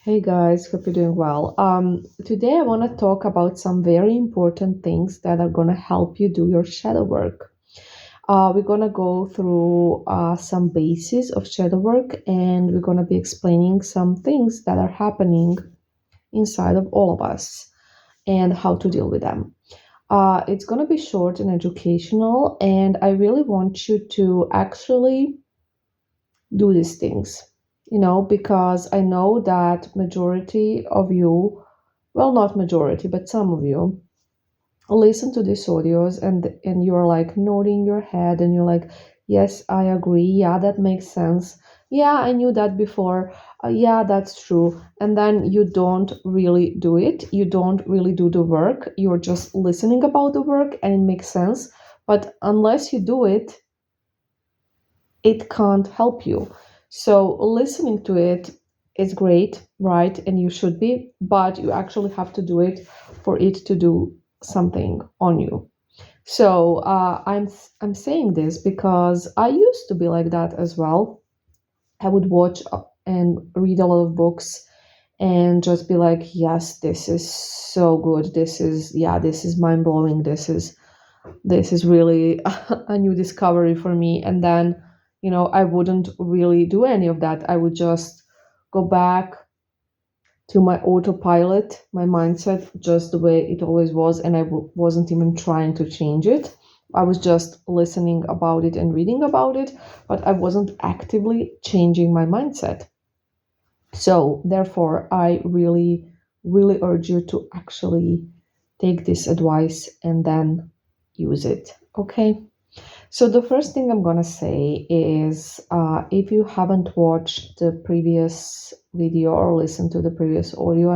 Hey guys, hope you're doing well. Today I want to talk about some very important things that are going to help you do your shadow work. We're going to go through some bases of shadow work and we're going to be explaining some things that are happening inside of all of us and how to deal with them. It's going to be short and educational, and I really want you to actually do these things, because I know that majority of you, well, not majority, but some of you listen to these audios and you're like nodding your head and you're like, yes, I agree, yeah, that makes sense, yeah, I knew that before, yeah, that's true. And then you don't really do it, you don't really do the work, you're just listening about the work and it makes sense, but unless you do it, it can't help you. So listening to it is great, right? And you should be, but you actually have to do it for it to do something on you. So I'm saying this because I used to be like that as well. I would watch and read a lot of books and just be like, yes, this is so good. This is mind blowing. This is really a new discovery for me. And then, I wouldn't really do any of that. I would just go back to my autopilot, my mindset, just the way it always was. And wasn't even trying to change it. I was just listening about it and reading about it, but I wasn't actively changing my mindset. So, therefore, I really, really urge you to actually take this advice and then use it. Okay. So, the first thing I'm going to say is if you haven't watched the previous video or listened to the previous audio,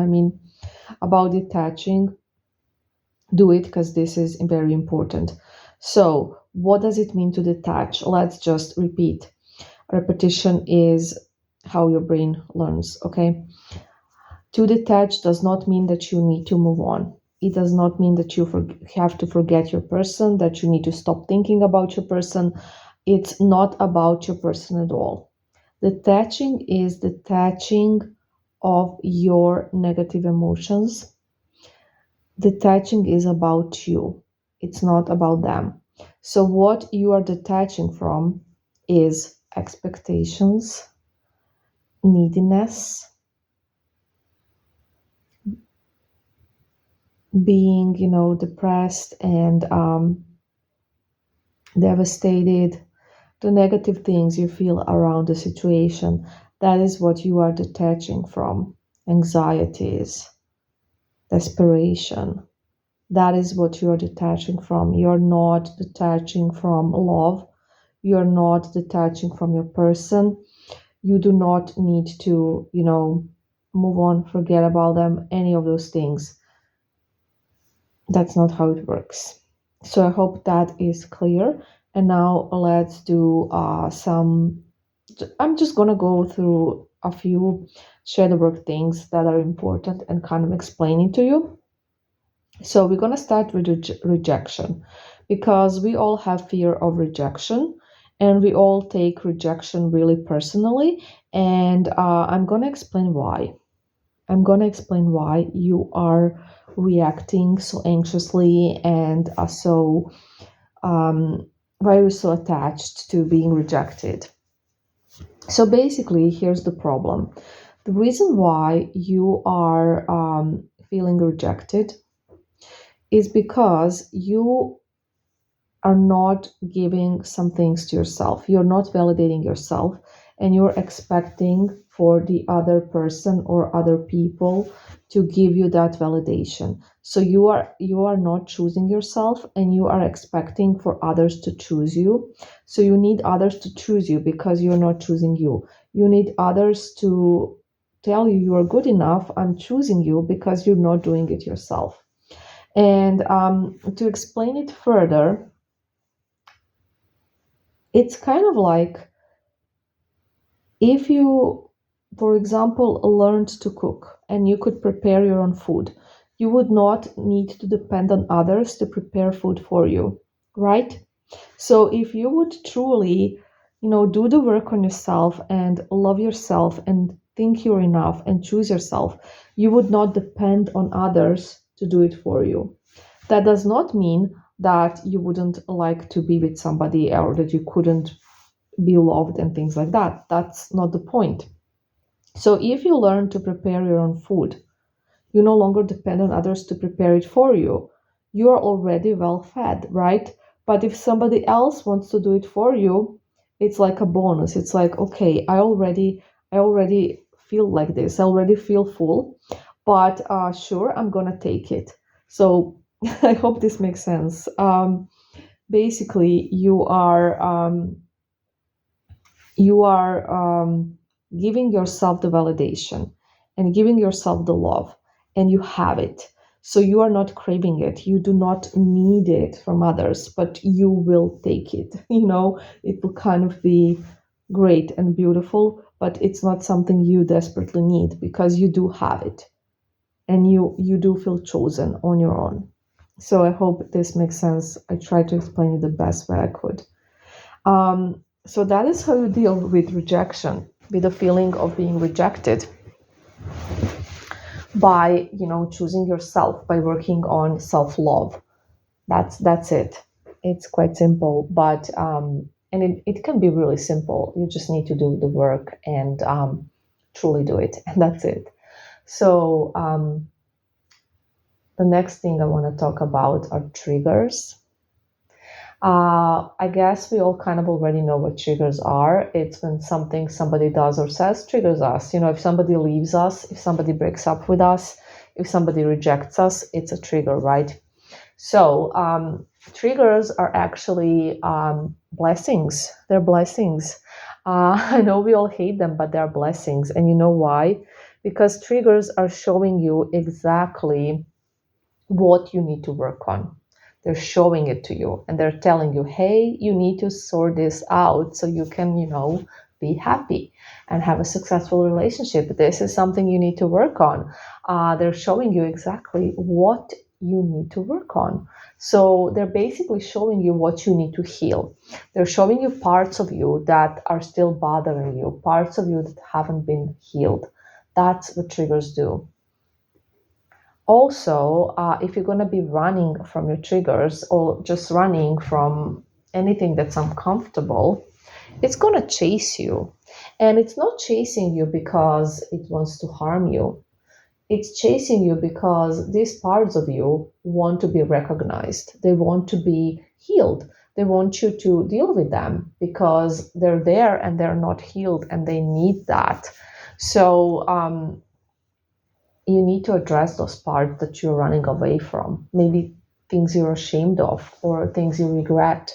about detaching, do it because this is very important. So, what does it mean to detach? Let's just repeat. Repetition is how your brain learns, okay? To detach does not mean that you need to move on. It does not mean that you have to forget your person, that you need to stop thinking about your person. It's not about your person at all. Detaching is detaching of your negative emotions. Detaching is about you, it's not about them. So, what you are detaching from is expectations, neediness, being, depressed and devastated, the negative things you feel around the situation. That is what you are detaching from. Anxieties, desperation. That is what you are detaching from. You're not detaching from love. You're not detaching from your person. You do not need to, move on, forget about them, any of those things. That's not how it works. So I hope that is clear. And now let's do some. I'm just gonna go through a few shadow work things that are important and kind of explain it to you. So we're gonna start with rejection because we all have fear of rejection and we all take rejection really personally. And I'm gonna explain why. I'm going to explain why you are reacting so anxiously and um, why you're so attached to being rejected. So basically, here's the problem. The reason why you are feeling rejected is because you are not giving some things to yourself. You're not validating yourself and you're expecting for the other person or other people to give you that validation. So you are not choosing yourself and you are expecting for others to choose you. So you need others to choose you because you're not choosing you. You need others to tell you you are good enough. I'm choosing you because you're not doing it yourself. And to explain it further, it's kind of like if you, for example, learned to cook and you could prepare your own food, you would not need to depend on others to prepare food for you, right? So if you would truly, do the work on yourself and love yourself and think you're enough and choose yourself, you would not depend on others to do it for you. That does not mean that you wouldn't like to be with somebody or that you couldn't be loved and things like that. That's not the point. So if you learn to prepare your own food, you no longer depend on others to prepare it for you. You are already well fed, right? But if somebody else wants to do it for you, it's like a bonus. It's like, okay, I already feel like this. I already feel full, but sure, I'm gonna take it. So I hope this makes sense. Basically, you are giving yourself the validation and giving yourself the love, and you have it. So you are not craving it, you do not need it from others, but you will take it. It will kind of be great and beautiful, but it's not something you desperately need because you do have it, and you do feel chosen on your own. So I hope this makes sense. I tried to explain it the best way I could. So that is how you deal with rejection, with the feeling of being rejected, by choosing yourself, by working on self-love. That's it. It's quite simple, but and it can be really simple. You just need to do the work and truly do it, and that's it. So the next thing I want to talk about are triggers. I guess we all kind of already know what triggers are. It's when somebody does or says triggers us. If somebody leaves us, if somebody breaks up with us, if somebody rejects us, it's a trigger, right? So triggers are actually blessings. They're blessings. I know we all hate them, but they're blessings. And you know why? Because triggers are showing you exactly what you need to work on. They're showing it to you and they're telling you, hey, you need to sort this out so you can, be happy and have a successful relationship. This is something you need to work on. They're showing you exactly what you need to work on. So they're basically showing you what you need to heal. They're showing you parts of you that are still bothering you, parts of you that haven't been healed. That's what triggers do. Also, if you're going to be running from your triggers or just running from anything that's uncomfortable, it's going to chase you. And it's not chasing you because it wants to harm you. It's chasing you because these parts of you want to be recognized. They want to be healed. They want you to deal with them because they're there and they're not healed and they need that. So, you need to address those parts that you're running away from. Maybe things you're ashamed of, or things you regret,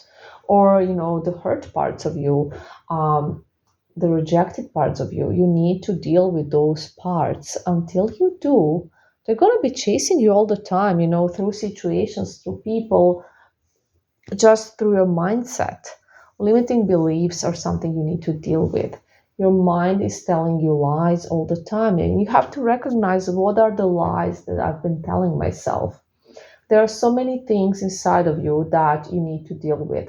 or the hurt parts of you, the rejected parts of you. You need to deal with those parts. Until you do, they're going to be chasing you all the time, through situations, through people, just through your mindset. Limiting beliefs are something you need to deal with. Your mind is telling you lies all the time, and you have to recognize what are the lies that I've been telling myself. There are so many things inside of you that you need to deal with,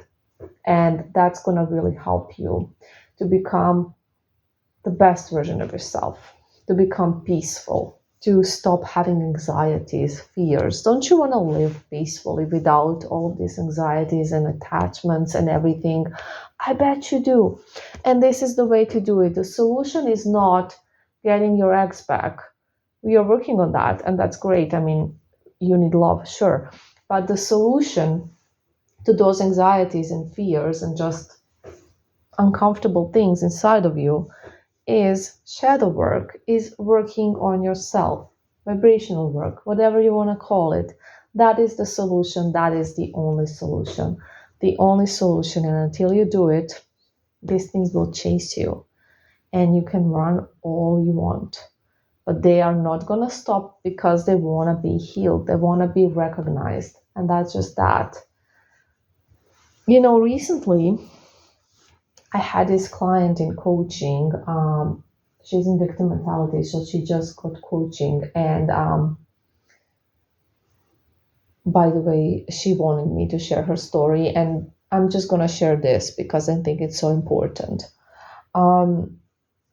and that's going to really help you to become the best version of yourself, to become peaceful, to stop having anxieties, fears. Don't you want to live peacefully without all of these anxieties and attachments and everything? I bet you do. And this is the way to do it. The solution is not getting your ex back. We are working on that, and that's great. I mean, you need love, sure. But the solution to those anxieties and fears and just uncomfortable things inside of you is shadow work, is working on yourself, vibrational work, whatever you want to call it. That is the solution. That is the only solution. The only solution. And until you do it, these things will chase you. And you can run all you want. But they are not going to stop because they want to be healed. They want to be recognized. And that's just that. Recently, I had this client in coaching. She's in victim mentality, so she just got coaching. And by the way, she wanted me to share her story, and I'm just gonna share this because I think it's so important. Um,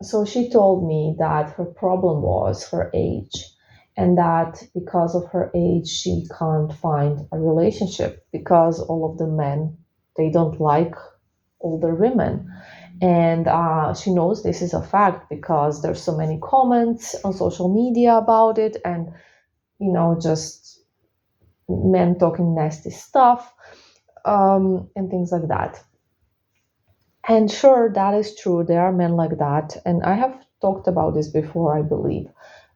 So she told me that her problem was her age, and that because of her age, she can't find a relationship because all of the men, they don't like older women. And she knows this is a fact because there's so many comments on social media about it, and just men talking nasty stuff, and things like that. And sure, that is true. There are men like that. And I have talked about this before, I believe.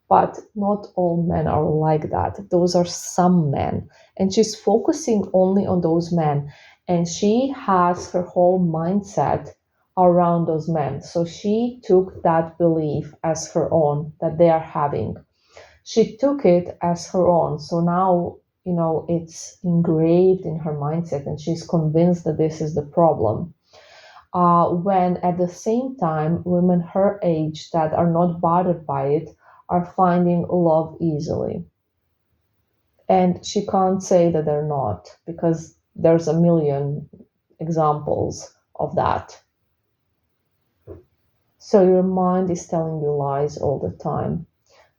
But not all men are like that. Those are some men. And she's focusing only on those men. And she has her whole mindset around those men. So she took that belief as her own that they are having. She took it as her own. So now, it's engraved in her mindset, and she's convinced that this is the problem. When at the same time, women her age that are not bothered by it are finding love easily. And she can't say that they're not because there's a million examples of that. So your mind is telling you lies all the time.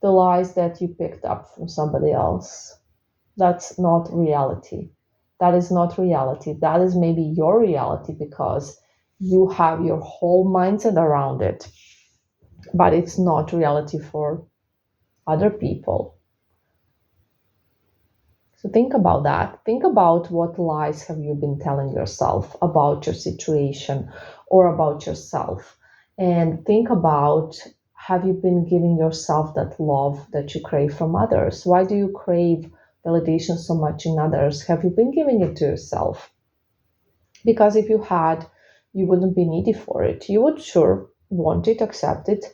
The lies that you picked up from somebody else. That's not reality. That is not reality. That is maybe your reality because you have your whole mindset around it, but it's not reality for other people. So think about that. Think about what lies have you been telling yourself about your situation or about yourself. And think about, have you been giving yourself that love that you crave from others? Why do you crave validation so much in others? Have you been giving it to yourself? Because if you had, you wouldn't be needy for it. You would sure want it, accept it,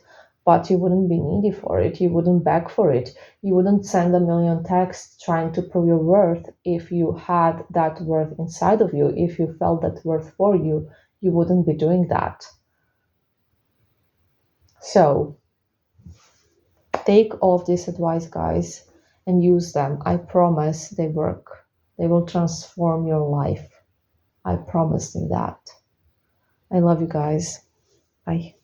but you wouldn't be needy for it. You wouldn't beg for it. You wouldn't send a million texts trying to prove your worth if you had that worth inside of you. If you felt that worth for you, you wouldn't be doing that. So take all of this advice, guys, and use them. I promise they work. They will transform your life. I promise you that. I love you guys. Bye.